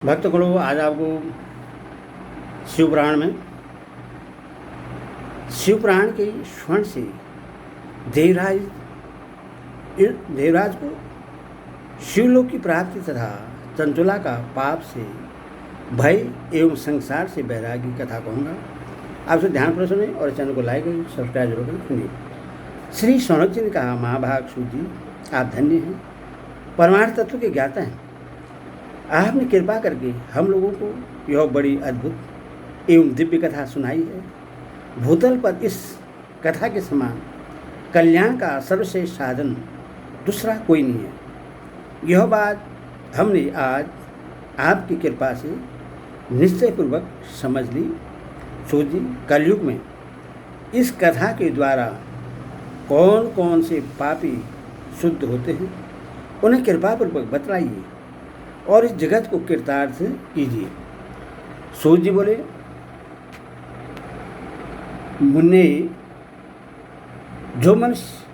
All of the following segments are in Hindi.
भक्तगणों, आज आपको शिवपुराण में शिवपुराण के स्वर्ण से देवराज को शिवलोक की प्राप्ति तथा चंचुला का पाप से भय एवं संसार से वैराग्य की कथा कहूँगा। आप सब ध्यानपूर्वक सुने और चैनल को लाइक करें, सब्सक्राइब जरूर करें। सुनिए। श्री शौनक जी ने कहा, महाभाग सूत जी, आप धन्य हैं, परमार्थ तत्व के ज्ञाता हैं। आपने कृपा करके हम लोगों को यह बड़ी अद्भुत एवं दिव्य कथा सुनाई है। भूतल पर इस कथा के समान कल्याण का सर्वश्रेष्ठ साधन दूसरा कोई नहीं है। यह बात हमने आज आपकी कृपा से निश्चयपूर्वक समझ ली। सूत जी, कलयुग में इस कथा के द्वारा कौन कौन से पापी शुद्ध होते हैं, उन्हें कृपापूर्वक बतलाइए और इस जगत को कृतार्थ कीजिए। सूत जी बोले, मुन्ने, जो मनुष्य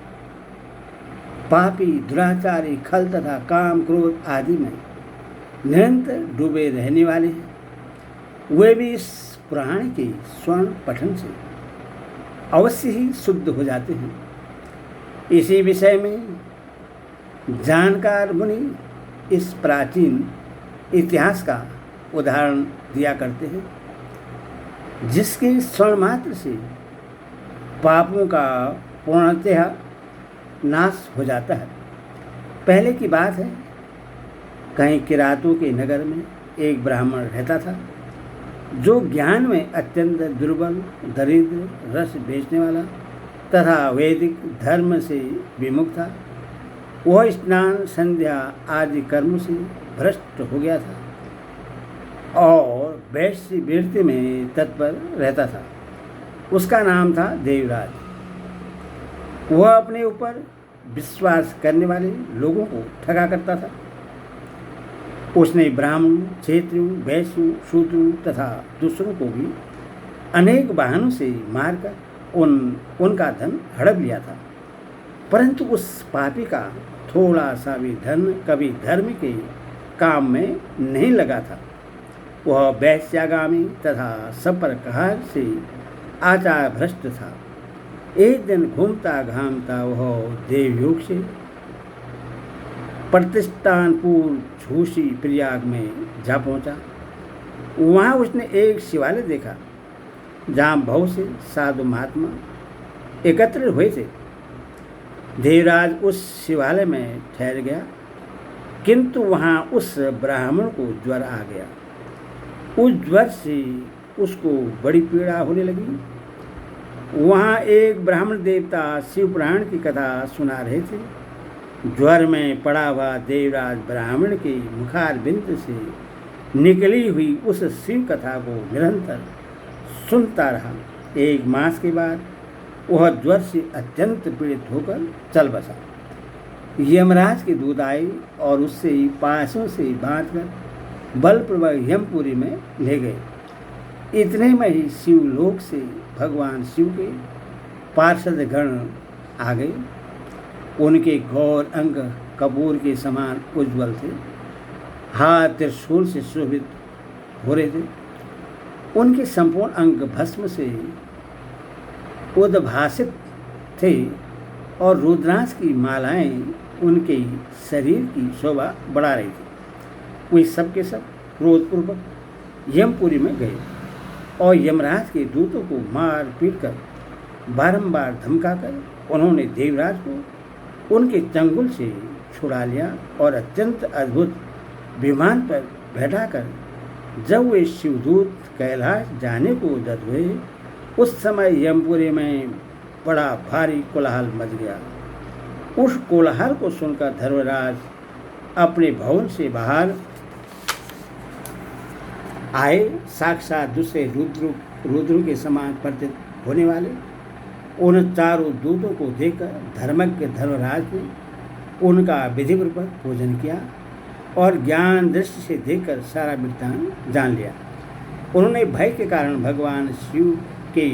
पापी, दुराचारी, खल तथा काम क्रोध आदि में निरंतर डूबे रहने वाले हैं, वे भी इस पुराण के स्वर्ण पठन से अवश्य ही शुद्ध हो जाते हैं। इसी विषय में जानकार मुनि इस प्राचीन इतिहास का उदाहरण दिया करते हैं, जिसके स्वर्ण मात्र से पापों का पूर्णतः नाश हो जाता है। पहले की बात है, कहीं किरातों के नगर में एक ब्राह्मण रहता था, जो ज्ञान में अत्यंत दुर्बल, दरिद्र, रस बेचने वाला तथा वैदिक धर्म से विमुख था। वह स्नान, संध्या आदि कर्मों से भ्रष्ट हो गया था और वैश्य वृत्ति में तत्पर रहता था। उसका नाम था देवराज। वह अपने ऊपर विश्वास करने वाले लोगों को ठगा करता था। उसने ब्राह्मणों, क्षत्रियों, वैश्यों, शूद्रों तथा दूसरों को भी अनेक वाहनों से मारकर उनका धन हड़प लिया था, परंतु उस पापी का थोड़ा सा भी धन कभी धर्म के काम में नहीं लगा था। वह वैश्यागामी तथा सपरकार से आचार भ्रष्ट था। एक दिन घूमता घामता वह देवयोग से प्रतिष्ठानपुर झूसी प्रयाग में जा पहुंचा। वहाँ उसने एक शिवालय देखा, जहाँ बहुत से साधु महात्मा एकत्र हुए थे। देवराज उस शिवालय में ठहर गया, किंतु वहाँ उस ब्राह्मण को ज्वर आ गया। उस ज्वर से उसको बड़ी पीड़ा होने लगी। वहाँ एक ब्राह्मण देवता शिवपुराण की कथा सुना रहे थे। ज्वर में पड़ा हुआ देवराज ब्राह्मण के मुखारबिंद से निकली हुई उस शिव कथा को निरंतर सुनता रहा। एक मास के बाद वह ज्वर से अत्यंत पीड़ित होकर चल बसा। यमराज के दूत आए और उससे पासों से बांधकर बलपूर्वक यमपुरी में ले गए। इतने में ही शिवलोक से भगवान शिव के पार्षद गण आ गए। उनके गौर अंग कपूर के समान उज्ज्वल थे, हाथ त्रिशूल से शोभित हो रहे थे। उनके संपूर्ण अंग भस्म से उद्भासित थे और रुद्रांश की मालाएं उनके शरीर की शोभा बढ़ा रही थी। वे सब के सब क्रोधपूर्वक यमपुरी में गए और यमराज के दूतों को मार पीट कर बारंबार धमकाकर उन्होंने देवराज को उनके चंगुल से छुड़ा लिया और अत्यंत अद्भुत विमान पर बैठाकर जब वे शिवदूत कैलाश जाने को उद्यत हुए, उस समय यमपुरी में बड़ा भारी कोलाहल मच गया। उस कोलाहल को सुनकर धर्मराज अपने भवन से बाहर आए। साक्षात दूसरे रुद्र के समान प्रतीत होने वाले उन चारों दूतों को देखकर धर्मज्ञ धर्मराज ने उनका विधिपूर्वक पूजन किया और ज्ञान दृष्टि से देखकर सारा वृत्तांत जान लिया। उन्होंने भय के कारण भगवान शिव के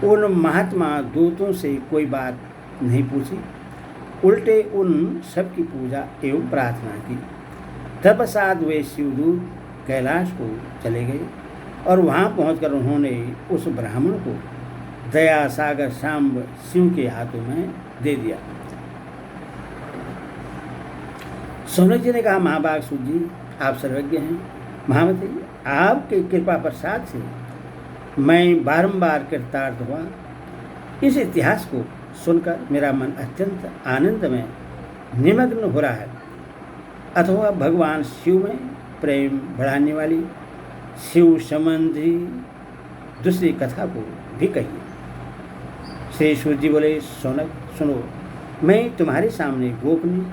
उन महात्मा दूतों से कोई बात नहीं पूछी, उल्टे उन सब की पूजा एवं प्रार्थना की। तत्पश्चात वे शिवदूत कैलाश को चले गए और वहाँ पहुंचकर उन्होंने उस ब्राह्मण को दया सागर शाम्ब शिव के हाथों में दे दिया। सोनक जी ने कहा, महाभागसुत जी, आप सर्वज्ञ हैं। महामती, आपके कृपा प्रसाद से मैं बारंबार कृतार्थ हुआ। इस इतिहास को सुनकर मेरा मन अत्यंत आनंद में निमग्न हो रहा है। अथवा भगवान शिव में प्रेम बढ़ाने वाली शिव संबंधी दूसरी कथा को भी कहिए। श्री सूर्य जी बोले, सोनक सुनो, मैं तुम्हारे सामने गोपनीय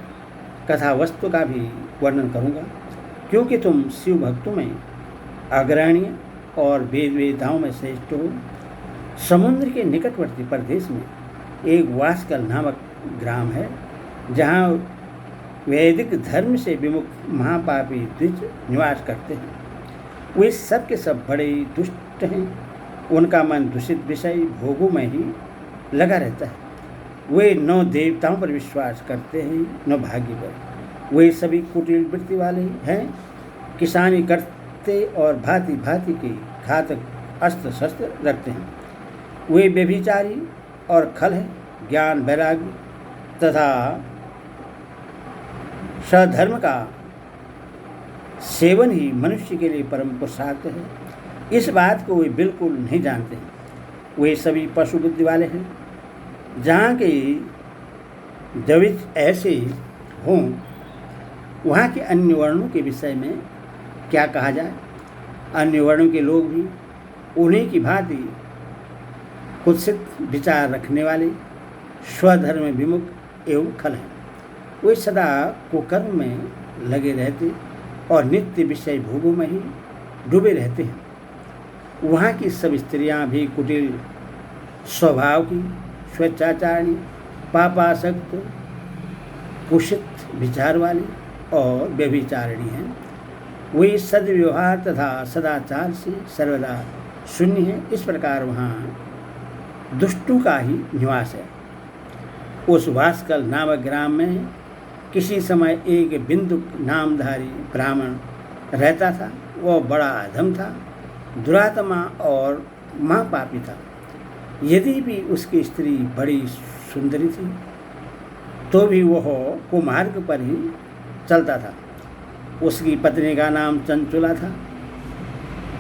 कथा वस्तु का भी वर्णन करूँगा, क्योंकि तुम शिव भक्तों में अग्रणी और वेद वेदाओं में श्रेष्ठ हो। समुद्र के निकटवर्ती प्रदेश में एक वास्कल नामक ग्राम है, जहाँ वैदिक धर्म से विमुख महापापी द्विज निवास करते हैं। वे सब के सब बड़े दुष्ट हैं। उनका मन दूषित विषय भोगों में ही लगा रहता है। वे न देवताओं पर विश्वास करते हैं, न भाग्य पर। वे सभी कुटिल वृत्ति वाले हैं, किसानी करते और भांति भांति के घातक अस्त्र शस्त्र रखते हैं। वे व्यभिचारी और खल हैं। ज्ञान वैराग्य तथा सधर्म का सेवन ही मनुष्य के लिए परम पुरुषार्थ है। इस बात को वे बिल्कुल नहीं जानते। वे सभी पशु बुद्धि वाले हैं। जहाँ के द्विज ऐसे हों, वहाँ के अन्य वर्णों के विषय में क्या कहा जाए। अन्य वर्णों के लोग भी उन्हीं की भांति कुत्सित विचार रखने वाले, स्वधर्म विमुख एवं खल हैं। वे सदा कुकर्म में लगे रहते और नित्य विषय भोगों में ही डूबे रहते हैं। वहाँ की सब स्त्रियाँ भी कुटिल स्वभाव की, स्वेच्छाचारिणी, पापासक्त, कुशित विचार वाली और व्यभिचारिणी हैं। वे सद्व्यवहार तथा सदाचार से सर्वदा शून्य हैं। इस प्रकार वहाँ दुष्टों का ही निवास है। उस वास्कल नामक ग्राम में किसी समय एक बिंदुक नामधारी ब्राह्मण रहता था। वह बड़ा अधम था, दुरात्मा और महापापी था। यदि भी उसकी स्त्री बड़ी सुंदरी थी, तो भी वह कुमार्ग पर ही चलता था। उसकी पत्नी का नाम चंचुला था।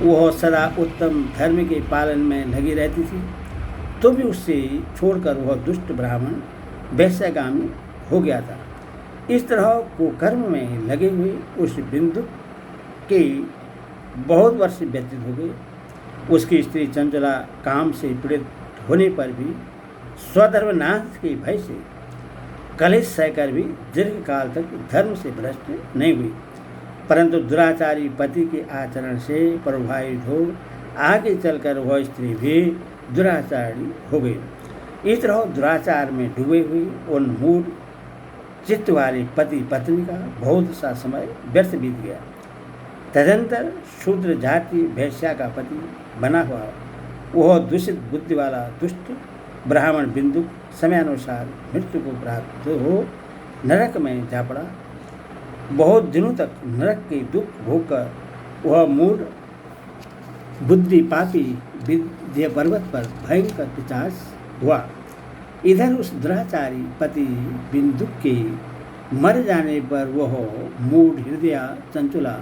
वह सदा उत्तम धर्म के पालन में लगी रहती थी, तो भी उससे छोड़कर वह दुष्ट ब्राह्मण वैश्यगामी हो गया था। इस तरह कुकर्म में लगे हुए उस बिंदु के बहुत वर्ष व्यतीत हो गए। उसकी स्त्री चंचला काम से पीड़ित होने पर भी स्वधर्मनाश के भय से कलेश सहकर भी दीर्घ काल तक धर्म से भ्रष्ट नहीं हुई, परंतु दुराचारी पति के आचरण से प्रभावित हो आगे चलकर वह स्त्री भी दुराचारी हो गई। इस तरह दुराचार में डूबे हुए उन मूढ़ चित्त वाले पति पत्नी का बहुत सा समय व्यर्थ बीत गया। तदंतर शूद्र जाति वैश्या का पति बना हुआ वह दूषित बुद्धि वाला दुष्ट ब्राह्मण बिंदु समयानुसार मृत्यु को प्राप्त हो नरक में जा पड़ा। बहुत दिनों तक नरक के दुख भोगकर वह मूढ़ बुद्धि पापी विद्या पर्वत पर भयंकर पिशाच हुआ। इधर उस दुराचारी पति बिंदु के मर जाने पर वह मूढ़ हृदय चंचुला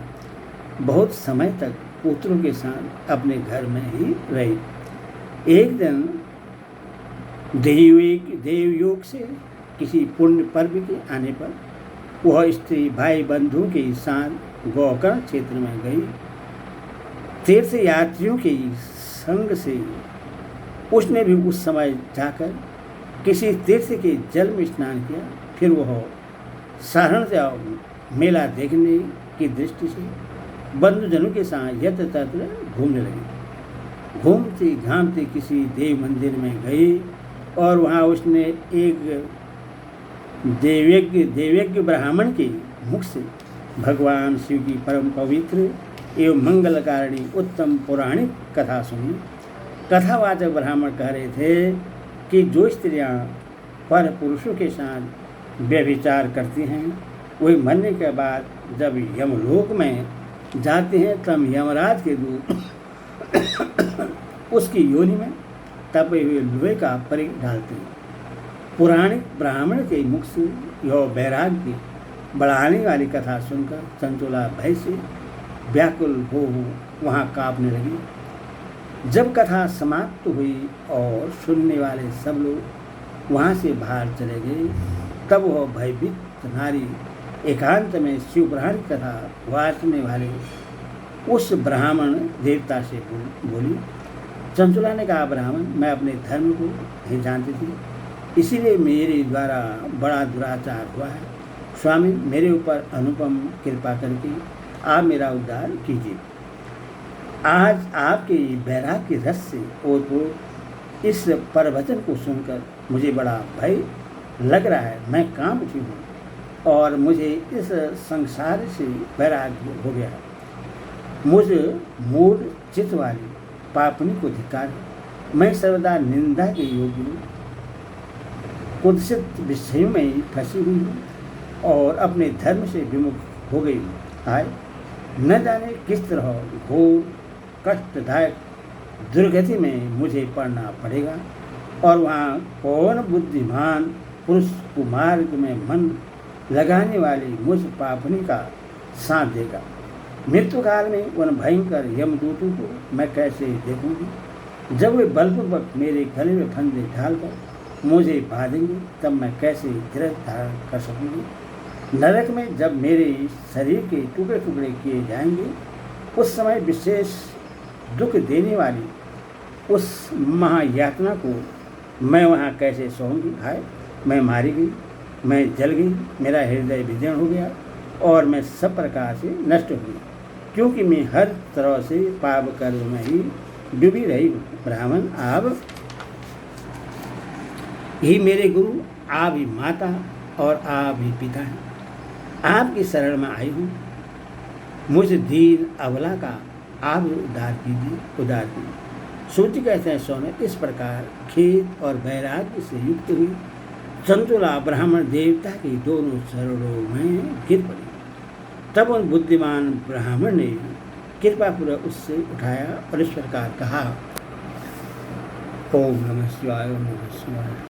बहुत समय तक पुत्रों के साथ अपने घर में ही रही। एक दिन देवयोग से किसी पुण्य पर्व के आने पर वह स्त्री भाई बंधुओं के साथ गोकर्ण क्षेत्र में गई। तीर्थ यात्रियों के संग से उसने भी उस समय जाकर किसी तीर्थ के जल में स्नान किया। फिर वह साधारणतः मेला देखने की दृष्टि से बंधुजनों के साथ यत्र तत्र घूमने लगी। घूमती घामती किसी देव मंदिर में गई और वहाँ उसने एक देवयज्ञ ब्राह्मण के मुख से भगवान शिव की परम पवित्र एवं मंगलकारिणी उत्तम पौराणिक कथा सुनी। कथावाचक ब्राह्मण कह रहे थे कि जो स्त्रियां पर पुरुषों के साथ व्यभिचार करती हैं, वे मरने के बाद जब यमलोक में जाते हैं तब यमराज के दूत उसकी योनि में तपे हुए लोहे का परिग डालते हैं। पुराणिक ब्राह्मण के मुख से यह वैराग्य बढ़ाने वाली कथा सुनकर चंचुला भय से व्याकुल हो वहाँ कांपने लगी। जब कथा समाप्त हुई और सुनने वाले सब लोग वहाँ से बाहर चले गए, तब वह भयभीत नारी एकांत में शिवपुराण की कथा वाचने वाले उस ब्राह्मण देवता से बोली। चंचुला ने कहा, ब्राह्मण, मैं अपने धर्म को नहीं जानती थी, इसीलिए मेरे द्वारा बड़ा दुराचार हुआ है। स्वामी, मेरे ऊपर अनुपम कृपा करके आप मेरा उद्धार कीजिए। आज आपके वैराग्य रस से ओतप्रोत इस प्रवचन को सुनकर मुझे बड़ा भय लग रहा है। मैं कांप उठी हूँ और मुझे इस संसार से वैराग्य हो गया है। मुझ मूढ़ चित्त वाली पापनी को धिक्कार है। मैं सर्वदा निंदा के योग्य हूँ, कुत्सित विषयों में ही फंसी हुई हूँ और अपने धर्म से विमुख हो गई हूँ। हाय, न जाने किस तरह घोर कष्टदायक दुर्गति में मुझे पड़ना पड़ेगा और वहाँ कौन बुद्धिमान पुरुष कुमार्ग में मन लगाने वाली मुझ पापनी का साथ देगा। मृत्यु काल में उन भयंकर यमदूतों को मैं कैसे देखूंगी? जब वे बलपूर्वक मेरे गले में फंदे डालकर मुझे बांधेंगे, तब मैं कैसे धीरज धारण कर सकूंगी? नरक में जब मेरे शरीर के टुकड़े टुकड़े किए जाएंगे, उस समय विशेष दुख देने वाली उस महायातना को मैं वहाँ कैसे सहूँगी? हाय, मैं मारी गई, मैं जल गई, मेरा हृदय विदीर्ण हो गया और मैं सब प्रकार से नष्ट हो गई, क्योंकि मैं हर तरह से पाप कर्म में ही डूबी रही हूँ। ब्राह्मण, आप ही मेरे गुरु, आप ही माता और आप ही पिता हैं। आपकी शरण में आई हूँ, मुझ दीन अबला का आप उद्धार कीजिए। सूची कहते हैं, सोने इस प्रकार खेद और वैराग्य से युक्त हुई चंचुला ब्राह्मण देवता की दोनों चरणों में गिर पड़ी। तब उन बुद्धिमान ब्राह्मण ने कृपापूर्वक उससे उठाया और इस प्रकार कहा, ओम नमः शिवाय, ओम नमः शिवाय।